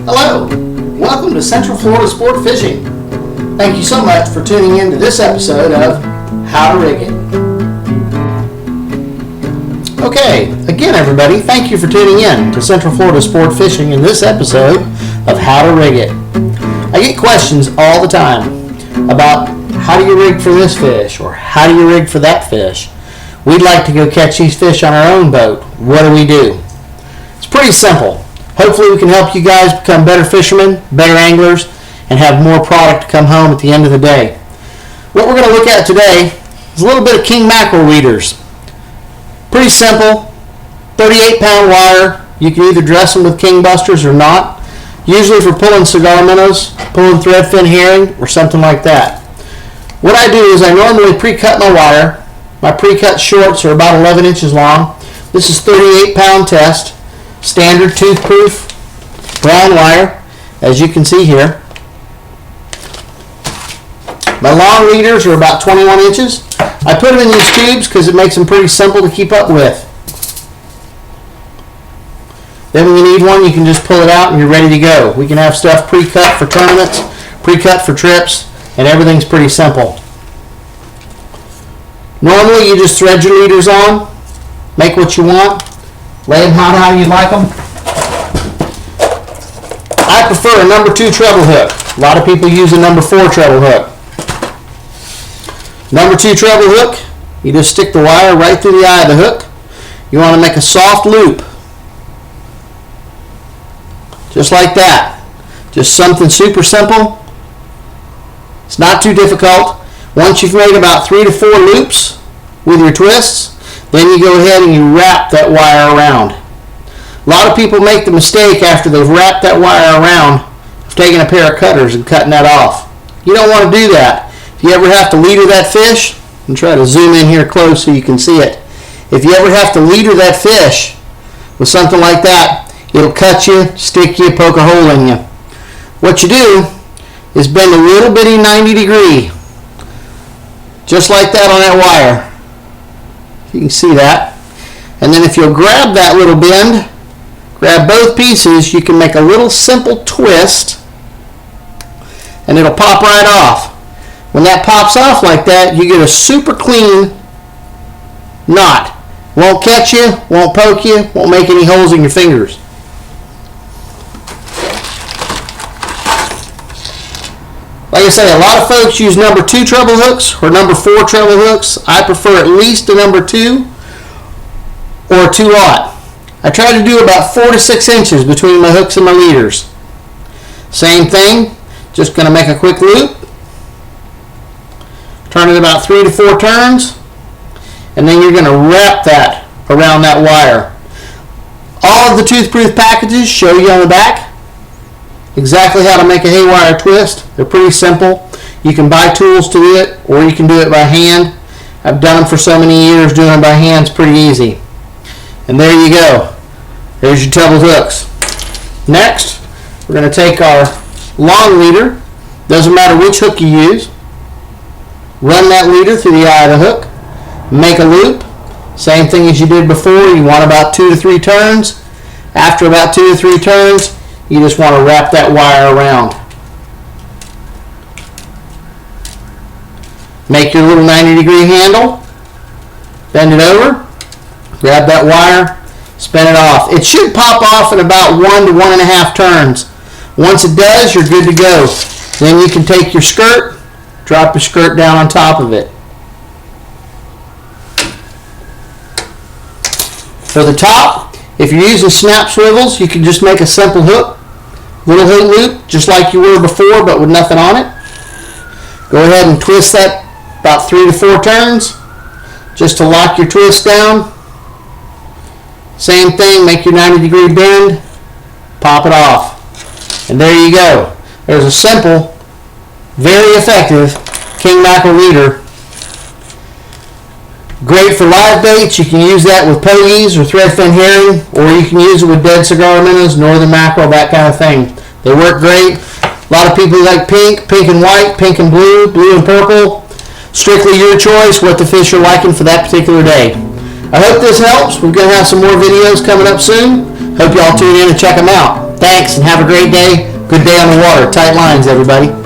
Hello, welcome to Central Florida Sport Fishing. Thank you so much for tuning in to this episode of How to Rig It. Okay, again everybody, thank you for tuning in to Central Florida Sport Fishing in this episode of How to Rig It. I get questions all the time about how do you rig for this fish or how do you rig for that fish. We'd like to go catch these fish on our own boat. What do? It's pretty simple. Hopefully we can help you guys become better fishermen, better anglers, and have more product to come home at the end of the day. What we're going to look at today is a little bit of King Mackerel leaders. Pretty simple, 38-pound wire. You can either dress them with King Busters or not. Usually for pulling cigar minnows, pulling threadfin herring, or something like that. What I do is I normally pre-cut my wire. My pre-cut shorts are about 11 inches long. This is 38-pound test. Standard toothproof brown wire, as you can see here. My long leaders are about 21 inches. I put them in these tubes because it makes them pretty simple to keep up with. Then when you need one, you can just pull it out and you're ready to go. We can have stuff pre-cut for tournaments, pre-cut for trips, and everything's pretty simple. Normally you just thread your leaders on, make what you want, lay them out how you like them. I prefer a number 2 treble hook. A lot of people use a number 4 treble hook. Number 2 treble hook, you just stick the wire right through the eye of the hook. You want to make a soft loop. Just like that. Just something super simple. It's not too difficult. Once you've made about 3 to 4 loops with your twists, then you go ahead and you wrap that wire around. A lot of people make the mistake after they've wrapped that wire around of taking a pair of cutters and cutting that off. You don't want to do that. If you ever have to leader that fish, and try to zoom in here close so you can see it. If you ever have to leader that fish with something like that, it'll cut you, stick you, poke a hole in you. What you do is bend a little bitty 90 degree, just like that on that wire. You can see that. And then if you'll grab that little bend, grab both pieces, you can make a little simple twist and it'll pop right off. When that pops off like that, you get a super clean knot. Won't catch you, won't poke you, won't make any holes in your fingers. Like I say, a lot of folks use number 2 treble hooks or number 4 treble hooks. I prefer at least a number 2 or 2/0. I try to do about 4 to 6 inches between my hooks and my leaders. Same thing, just going to make a quick loop. Turn it about 3 to 4 turns, and then you're going to wrap that around that wire. All of the toothproof packages show you on the back exactly how to make a haywire twist. They're pretty simple. You can buy tools to do it, or you can do it by hand. I've done them for so many years. Doing them by hand is pretty easy. And there you go. There's your treble hooks. Next, we're going to take our long leader. Doesn't matter which hook you use. Run that leader through the eye of the hook. Make a loop. Same thing as you did before. You want about 2 to 3 turns. After about 2 to 3 turns, you just want to wrap that wire around. Make your little 90-degree handle. Bend it over. Grab that wire. Spin it off. It should pop off in about 1 to 1.5 turns. Once it does, you're good to go. Then you can take your skirt, drop your skirt down on top of it. For the top, if you're using snap swivels, you can just make a simple hook, little hook loop, just like you were before, but with nothing on it. Go ahead and twist that about 3 to 4 turns, just to lock your twist down. Same thing, make your 90-degree bend, pop it off. And there you go. There's a simple, very effective King Mackerel leader. Great for live baits. You can use that with pogies or threadfin herring, or you can use it with dead cigar minnows, northern mackerel, that kind of thing. They work great. A lot of people like pink, pink and white, pink and blue, blue and purple. Strictly your choice what the fish are liking for that particular day. I hope this helps. We're going to have some more videos coming up soon. Hope y'all tune in and check them out. Thanks, and have a great day. Good day on the water. Tight lines, everybody.